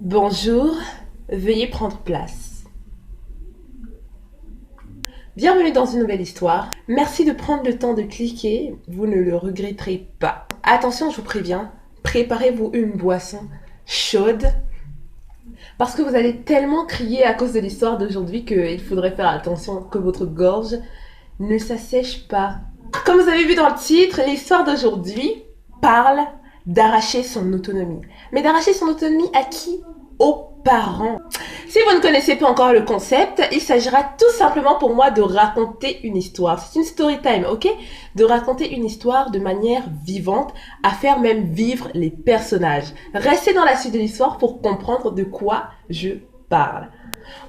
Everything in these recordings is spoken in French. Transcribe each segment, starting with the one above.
Bonjour, veuillez prendre place. Bienvenue dans une nouvelle histoire. Merci de prendre le temps de cliquer, vous ne le regretterez pas. Attention, je vous préviens, préparez-vous une boisson chaude parce que vous allez tellement crier à cause de l'histoire d'aujourd'hui qu'il faudrait faire attention que votre gorge ne s'assèche pas. Comme vous avez vu dans le titre, l'histoire d'aujourd'hui parle d'arracher son autonomie. Mais d'arracher son autonomie à qui? Aux parents. Si vous ne connaissez pas encore le concept, il s'agira tout simplement pour moi de raconter une histoire. C'est une story time, ok? De raconter une histoire de manière vivante, à faire même vivre les personnages. Restez dans la suite de l'histoire pour comprendre de quoi je parle.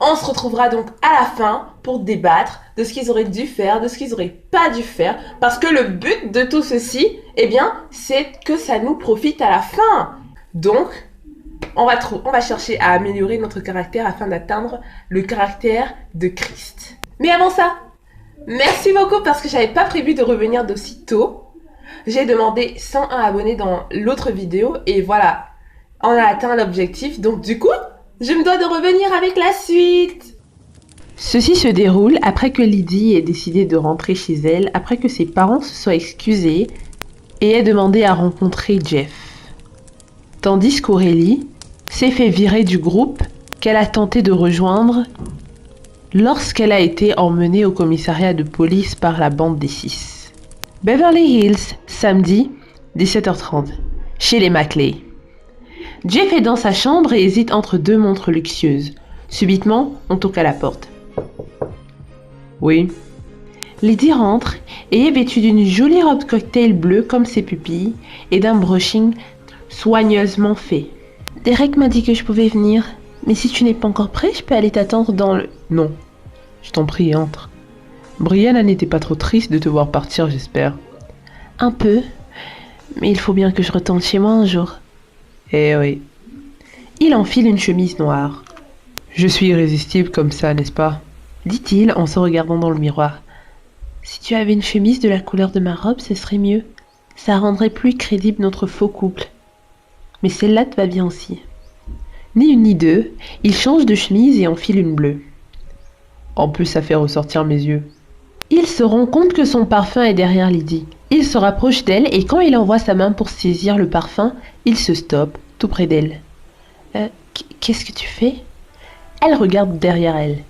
On se retrouvera donc à la fin pour débattre de ce qu'ils auraient dû faire, de ce qu'ils auraient pas dû faire, parce que le but de tout ceci, eh bien, c'est que ça nous profite à la fin. Donc, on va chercher à améliorer notre caractère afin d'atteindre le caractère de Christ. Mais avant ça, merci beaucoup parce que j'avais pas prévu de revenir d'aussi tôt. J'ai demandé 101 abonnés dans l'autre vidéo et voilà, on a atteint l'objectif. Donc du coup, je me dois de revenir avec la suite. Ceci se déroule après que Lydie ait décidé de rentrer chez elle, après que ses parents se soient excusés et ait demandé à rencontrer Jeff. Tandis qu'Aurélie s'est fait virer du groupe qu'elle a tenté de rejoindre lorsqu'elle a été emmenée au commissariat de police par la bande des 6. Beverly Hills, samedi, 17h30, chez les Maclay. Jeff est dans sa chambre et hésite entre deux montres luxueuses. Subitement, on toque à la porte. Oui. Lydie rentre et est vêtue d'une jolie robe cocktail bleue comme ses pupilles et d'un brushing soigneusement fait. Derek m'a dit que je pouvais venir, mais si tu n'es pas encore prêt, je peux aller t'attendre dans le... Non, je t'en prie, entre. Brianna n'était pas trop triste de te voir partir, j'espère. Un peu, mais il faut bien que je retourne chez moi un jour. Eh oui. Il enfile une chemise noire. Je suis irrésistible comme ça, n'est-ce pas? Dit-il en se regardant dans le miroir. Si tu avais une chemise de la couleur de ma robe, ce serait mieux. Ça rendrait plus crédible notre faux couple. Mais celle-là te va bien aussi. Ni une ni deux, il change de chemise et enfile une bleue. En plus, ça fait ressortir mes yeux. Il se rend compte que son parfum est derrière Lydie. Il se rapproche d'elle et quand il envoie sa main pour saisir le parfum, il se stoppe, tout près d'elle. Qu'est-ce que tu fais? Elle regarde derrière elle.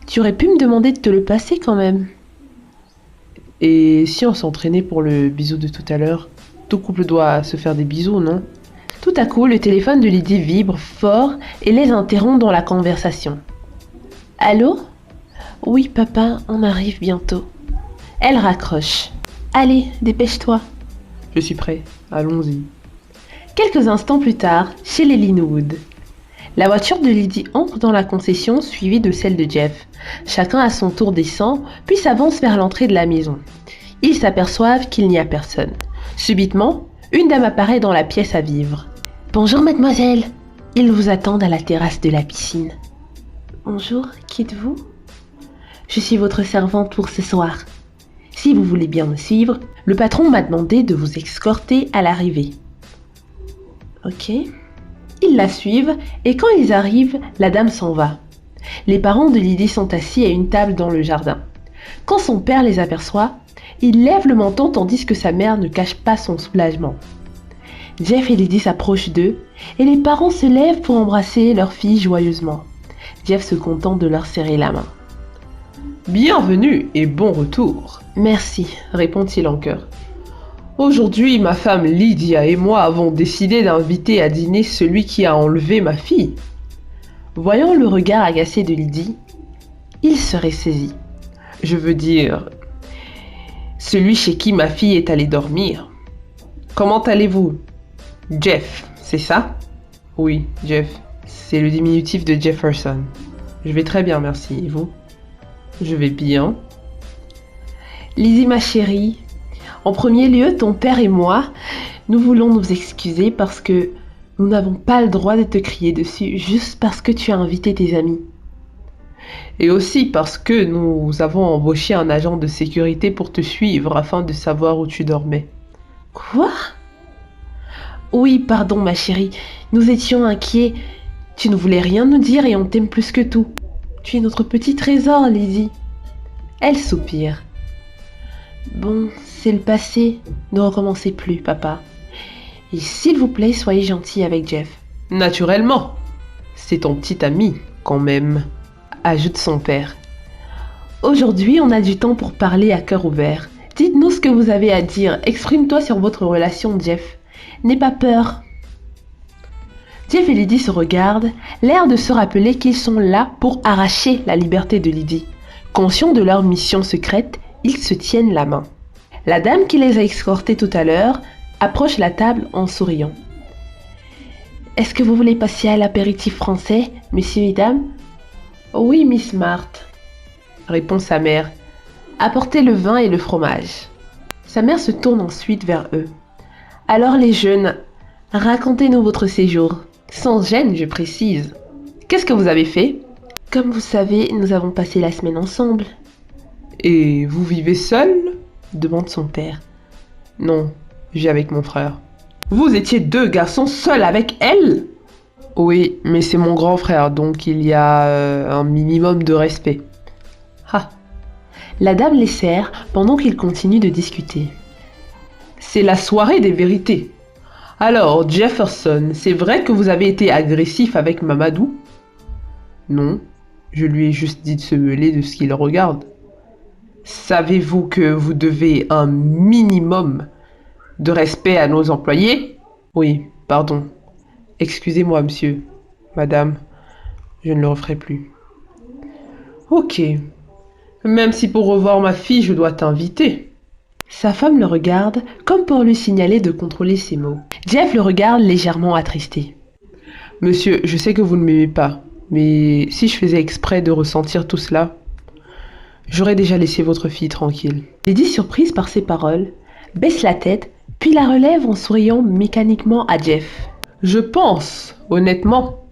Tu aurais pu me demander de te le passer quand même. Et si on s'entraînait pour le bisou de tout à l'heure? Tout couple doit se faire des bisous, non? Tout à coup, le téléphone de Lydie vibre fort et les interrompt dans la conversation. Allô? Oui, papa, on arrive bientôt. Elle raccroche. Allez, dépêche-toi. Je suis prêt, allons-y. Quelques instants plus tard, chez les Linwood. La voiture de Lydie entre dans la concession suivie de celle de Jeff. Chacun à son tour descend, puis s'avance vers l'entrée de la maison. Ils s'aperçoivent qu'il n'y a personne. Subitement, une dame apparaît dans la pièce à vivre. Bonjour mademoiselle, ils vous attendent à la terrasse de la piscine. Bonjour, qui êtes-vous? Je suis votre servante pour ce soir. Si vous voulez bien me suivre, le patron m'a demandé de vous escorter à l'arrivée. Ok. Ils la suivent et quand ils arrivent, la dame s'en va. Les parents de Lydie sont assis à une table dans le jardin. Quand son père les aperçoit, il lève le menton tandis que sa mère ne cache pas son soulagement. Jeff et Lydie s'approchent d'eux et les parents se lèvent pour embrasser leur fille joyeusement. Jeff se contente de leur serrer la main. Bienvenue et bon retour. Merci, répond-il en chœur. Aujourd'hui, ma femme Lydia et moi avons décidé d'inviter à dîner celui qui a enlevé ma fille. Voyant le regard agacé de Lydie, il se ressaisit. Je veux dire, celui chez qui ma fille est allée dormir. Comment allez-vous? Jeff, c'est ça? Oui, Jeff. C'est le diminutif de Jefferson. Je vais très bien, merci. Et vous? Je vais bien. Lydie, ma chérie, en premier lieu, ton père et moi, nous voulons nous excuser parce que nous n'avons pas le droit de te crier dessus juste parce que tu as invité tes amis. Et aussi parce que nous avons embauché un agent de sécurité pour te suivre afin de savoir où tu dormais. Quoi? Oui, pardon ma chérie, nous étions inquiets. Tu ne voulais rien nous dire et on t'aime plus que tout. Tu es notre petit trésor, Lydie. Elle soupire. Bon, c'est le passé. Ne recommencez plus, papa. Et s'il vous plaît, soyez gentil avec Jeff. Naturellement. C'est ton petit ami, quand même, ajoute son père. Aujourd'hui, on a du temps pour parler à cœur ouvert. Dites-nous ce que vous avez à dire. Exprime-toi sur votre relation, Jeff. N'aie pas peur. Jeff et Lydie se regardent, l'air de se rappeler qu'ils sont là pour arracher la liberté de Lydie. Conscients de leur mission secrète, ils se tiennent la main. La dame qui les a escortés tout à l'heure approche la table en souriant. « Est-ce que vous voulez passer à l'apéritif français, messieurs et dames ?»« Oui, Miss Marthe, » répond sa mère. « Apportez le vin et le fromage. » Sa mère se tourne ensuite vers eux. « Alors les jeunes, racontez-nous votre séjour. Sans gêne, je précise. Qu'est-ce que vous avez fait ? Comme vous savez, nous avons passé la semaine ensemble. »« Et vous vivez seul ? » demande son père. « Non, je vis avec mon frère. »« Vous étiez 2 garçons seuls avec elle ? » ?»« Oui, mais c'est mon grand frère, donc il y a un minimum de respect. » Ah. La dame les serre pendant qu'ils continuent de discuter. « C'est la soirée des vérités. Alors, Jefferson, c'est vrai que vous avez été agressif avec Mamadou ? » ?»« Non, je lui ai juste dit de se mêler de ce qu'il regarde. » »« Savez-vous que vous devez un minimum de respect à nos employés ? » ?»« Oui, pardon. Excusez-moi, monsieur. Madame, je ne le referai plus. »« Ok. Même si pour revoir ma fille, je dois t'inviter. » Sa femme le regarde, comme pour lui signaler de contrôler ses mots. Jeff le regarde légèrement attristé. « Monsieur, je sais que vous ne m'aimez pas, mais si je faisais exprès de ressentir tout cela, j'aurais déjà laissé votre fille tranquille. » Lydie, surprise par ces paroles, baisse la tête, puis la relève en souriant mécaniquement à Jeff. « Je pense, honnêtement,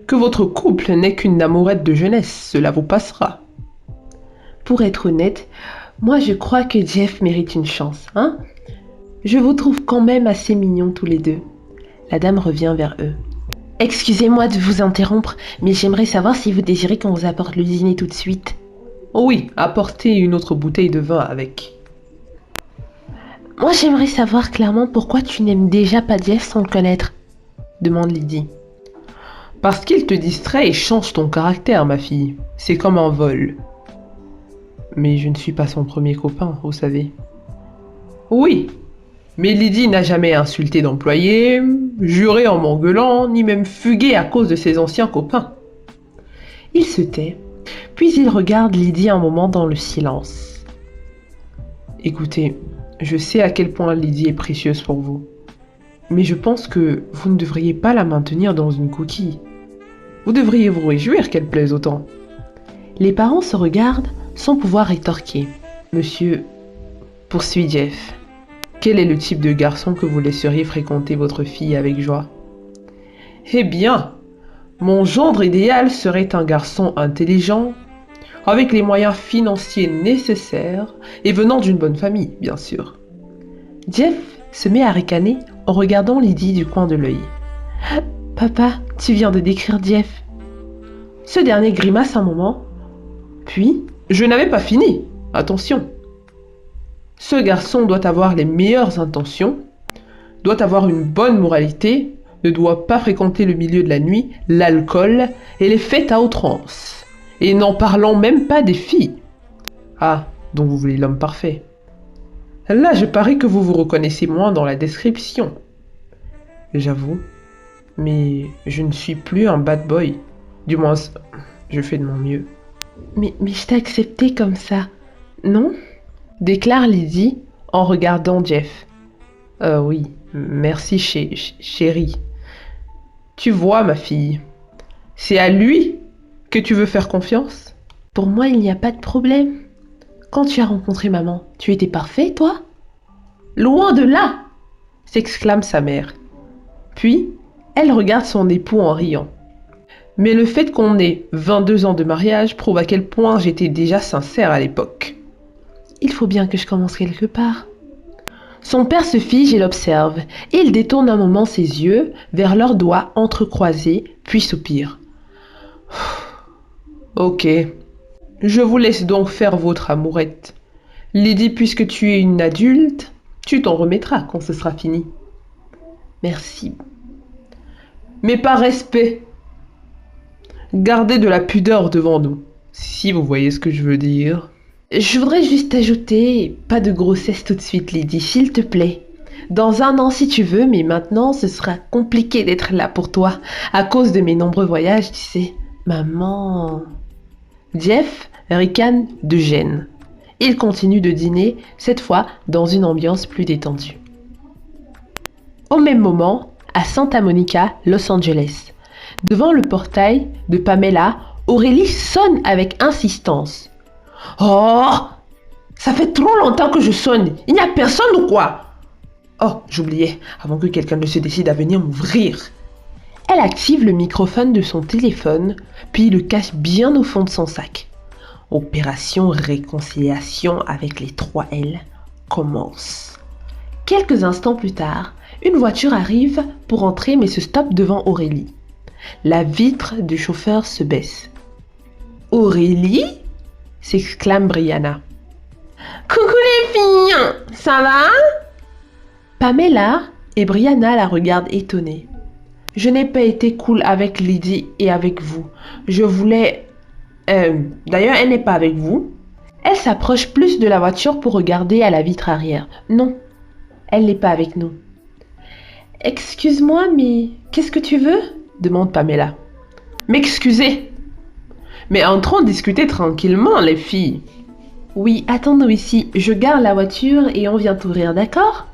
que votre couple n'est qu'une amourette de jeunesse, cela vous passera. » Pour être honnête, moi je crois que Jeff mérite une chance, hein ? Je vous trouve quand même assez mignons tous les deux. La dame revient vers eux. Excusez-moi de vous interrompre, mais j'aimerais savoir si vous désirez qu'on vous apporte le dîner tout de suite. Oh oui, apportez une autre bouteille de vin avec. Moi j'aimerais savoir clairement pourquoi tu n'aimes déjà pas Jeff sans le connaître, demande Lydie. Parce qu'il te distrait et change ton caractère, ma fille. C'est comme un vol. Mais je ne suis pas son premier copain, vous savez. Oui, mais Lydie n'a jamais insulté d'employé, juré en m'engueulant, ni même fugué à cause de ses anciens copains. Il se tait, puis il regarde Lydie un moment dans le silence. Écoutez, je sais à quel point Lydie est précieuse pour vous, mais je pense que vous ne devriez pas la maintenir dans une coquille. Vous devriez vous réjouir qu'elle plaise autant. Les parents se regardent sans pouvoir rétorquer. Monsieur, poursuit Jeff, quel est le type de garçon que vous laisseriez fréquenter votre fille avec joie ? Eh bien, mon gendre idéal serait un garçon intelligent, avec les moyens financiers nécessaires et venant d'une bonne famille, bien sûr. Jeff se met à ricaner en regardant Lydie du coin de l'œil. « Papa, tu viens de décrire Jeff. » Ce dernier grimace un moment, puis « Je n'avais pas fini, attention. Ce garçon doit avoir les meilleures intentions, doit avoir une bonne moralité, ne doit pas fréquenter le milieu de la nuit, l'alcool et les fêtes à outrance. Et n'en parlons même pas des filles. Ah, donc vous voulez l'homme parfait. Là, je parie que vous vous reconnaissez moins dans la description. J'avoue, mais je ne suis plus un bad boy. Du moins, je fais de mon mieux. Mais je t'ai accepté comme ça, non ? Déclare Lydie en regardant Jeff. Oui, merci chérie. Tu vois, ma fille, c'est à lui que tu veux faire confiance ? Pour moi, il n'y a pas de problème. Quand tu as rencontré maman, tu étais parfait, toi ? Loin de là ! S'exclame sa mère. Puis, elle regarde son époux en riant. Mais le fait qu'on ait 22 ans de mariage prouve à quel point j'étais déjà sincère à l'époque. Il faut bien que je commence quelque part. Son père se fige et l'observe. Il détourne un moment ses yeux vers leurs doigts entrecroisés, puis soupire. Ok, je vous laisse donc faire votre amourette. Lydie, puisque tu es une adulte, tu t'en remettras quand ce sera fini. Merci. Mais par respect, gardez de la pudeur devant nous, si vous voyez ce que je veux dire. Je voudrais juste ajouter, pas de grossesse tout de suite, Lydie, s'il te plaît. Dans un an si tu veux, mais maintenant ce sera compliqué d'être là pour toi, à cause de mes nombreux voyages, tu sais. Maman... Jeff ricane de gêne. Il continue de dîner, cette fois dans une ambiance plus détendue. Au même moment, à Santa Monica, Los Angeles, devant le portail de Pamela, Aurélie sonne avec insistance. Oh, ça fait trop longtemps que je sonne. Il n'y a personne ou quoi? Oh, j'oubliais, avant que quelqu'un ne se décide à venir m'ouvrir. Elle active le microphone de son téléphone, puis le cache bien au fond de son sac. Opération réconciliation avec les 3 L commence. Quelques instants plus tard, une voiture arrive pour entrer mais se stoppe devant Aurélie. La vitre du chauffeur se baisse. « Aurélie ?» s'exclame Brianna. « Coucou les filles, ça va ?» Pamela et Brianna la regardent étonnées. « Je n'ai pas été cool avec Lydie et avec vous. Je voulais... D'ailleurs, elle n'est pas avec vous. » Elle s'approche plus de la voiture pour regarder à la vitre arrière. « Non, elle n'est pas avec nous. »« Excuse-moi, mais qu'est-ce que tu veux ?» demande Pamela. « M'excuser. Mais entrons discuter tranquillement, les filles. »« Oui, attends-nous ici. Je gare la voiture et on vient t'ouvrir, d'accord ?»«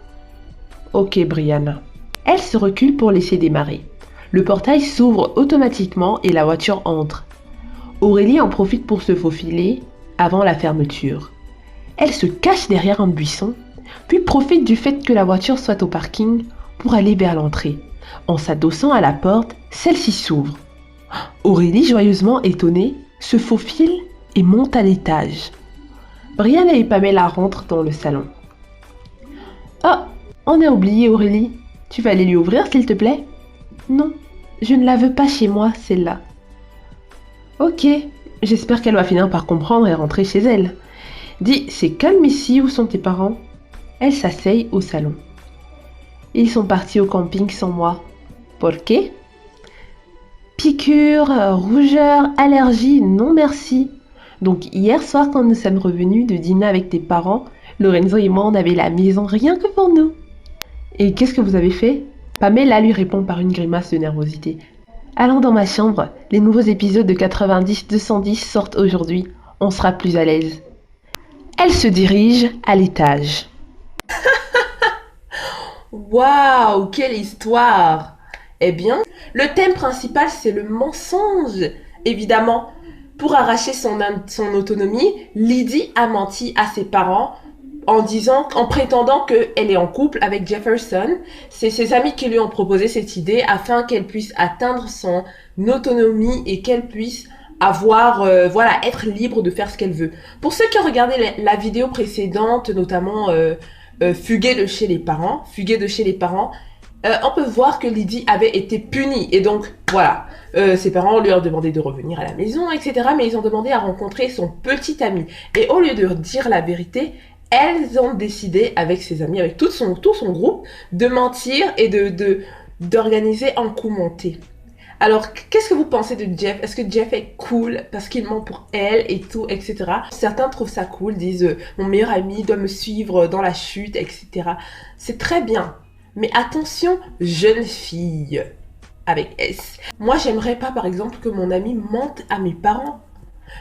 Ok, Brianna. » Elle se recule pour laisser démarrer. Le portail s'ouvre automatiquement et la voiture entre. Aurélie en profite pour se faufiler avant la fermeture. Elle se cache derrière un buisson, puis profite du fait que la voiture soit au parking pour aller vers l'entrée. En s'adossant à la porte, celle-ci s'ouvre. Aurélie, joyeusement étonnée, se faufile et monte à l'étage. Brianna et Pamela rentrent dans le salon. « Oh, on a oublié Aurélie. Tu vas aller lui ouvrir, s'il te plaît ?»« Non, je ne la veux pas chez moi, celle-là. » Ok, j'espère qu'elle va finir par comprendre et rentrer chez elle. Dis, c'est calme ici, où sont tes parents? Elle s'asseye au salon. Ils sont partis au camping sans moi. Pourquoi? Piqûre, rougeur, allergie, non merci. Donc hier soir quand nous sommes revenus de dîner avec tes parents, Lorenzo et moi on avait la maison rien que pour nous. Et qu'est-ce que vous avez fait? Pamela lui répond par une grimace de nervosité. Allons dans ma chambre, les nouveaux épisodes de 90-210 sortent aujourd'hui, on sera plus à l'aise. Elle se dirige à l'étage. Waouh, quelle histoire! Eh bien, le thème principal c'est le mensonge. Évidemment, pour arracher son autonomie, Lydie a menti à ses parents en prétendant qu'elle est en couple avec Jefferson. C'est ses amis qui lui ont proposé cette idée afin qu'elle puisse atteindre son autonomie et qu'elle puisse avoir, être libre de faire ce qu'elle veut. Pour ceux qui ont regardé la vidéo précédente, notamment Fuguer de chez les parents, on peut voir que Lydie avait été punie. Et donc, voilà, ses parents lui ont demandé de revenir à la maison, etc. Mais ils ont demandé à rencontrer son petit ami. Et au lieu de dire la vérité, elles ont décidé, avec ses amis, avec tout son groupe, de mentir et d'organiser un coup monté. Alors, qu'est-ce que vous pensez de Jeff? Est-ce que Jeff est cool parce qu'il ment pour elle et tout, etc. Certains trouvent ça cool, disent « Mon meilleur ami doit me suivre dans la chute, etc. » C'est très bien. Mais attention, jeune fille, avec S. Moi, j'aimerais pas, par exemple, que mon ami mente à mes parents.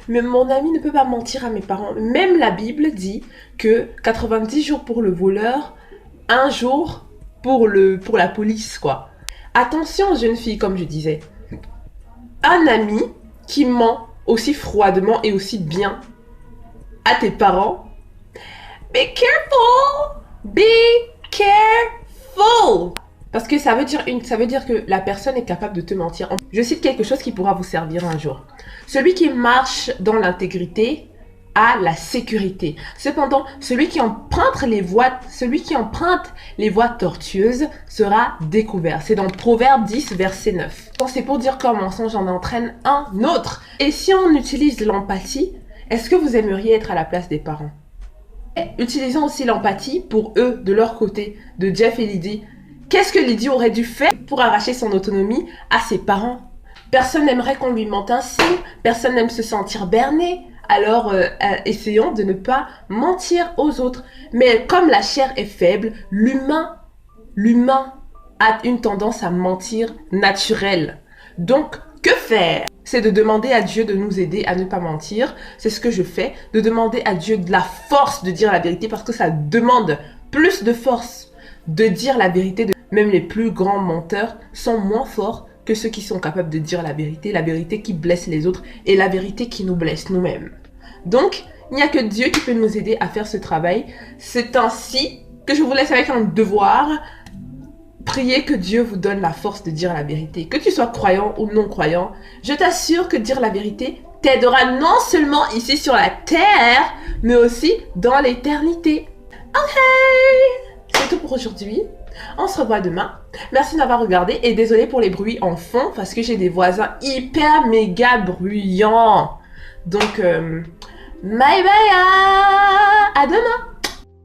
Mais mon ami ne peut pas mentir à mes parents. Même la Bible dit que 90 jours pour le voleur, 1 jour pour la police, quoi. Attention, jeune fille, comme je disais. Un ami qui ment aussi froidement et aussi bien à tes parents. Be careful! Be careful! Parce que ça veut dire que la personne est capable de te mentir. Je cite quelque chose qui pourra vous servir un jour. Celui qui marche dans l'intégrité à la sécurité. Cependant, celui qui emprunte les voies tortueuses sera découvert. C'est dans Proverbe 10, verset 9. C'est pour dire qu'un mensonge en entraîne un autre. Et si on utilise l'empathie, est-ce que vous aimeriez être à la place des parents? Utilisons aussi l'empathie pour eux, de leur côté, de Jeff et Lydie. Qu'est-ce que Lydie aurait dû faire pour arracher son autonomie à ses parents? Personne n'aimerait qu'on lui mente ainsi, personne n'aime se sentir berné. Alors, essayons de ne pas mentir aux autres. Mais comme la chair est faible, l'humain a une tendance à mentir naturelle. Donc, que faire? C'est de demander à Dieu de nous aider à ne pas mentir. C'est ce que je fais, de demander à Dieu de la force de dire la vérité parce que ça demande plus de force de dire la vérité. Même les plus grands menteurs sont moins forts que ceux qui sont capables de dire la vérité qui blesse les autres et la vérité qui nous blesse nous-mêmes. Donc, il n'y a que Dieu qui peut nous aider à faire ce travail. C'est ainsi que je vous laisse avec un devoir. Priez que Dieu vous donne la force de dire la vérité. Que tu sois croyant ou non croyant, je t'assure que dire la vérité t'aidera non seulement ici sur la terre, mais aussi dans l'éternité. Ok, c'est tout pour aujourd'hui. On se revoit demain. Merci d'avoir regardé et désolé pour les bruits en fond parce que j'ai des voisins hyper méga bruyants. Donc, bye bye, à demain.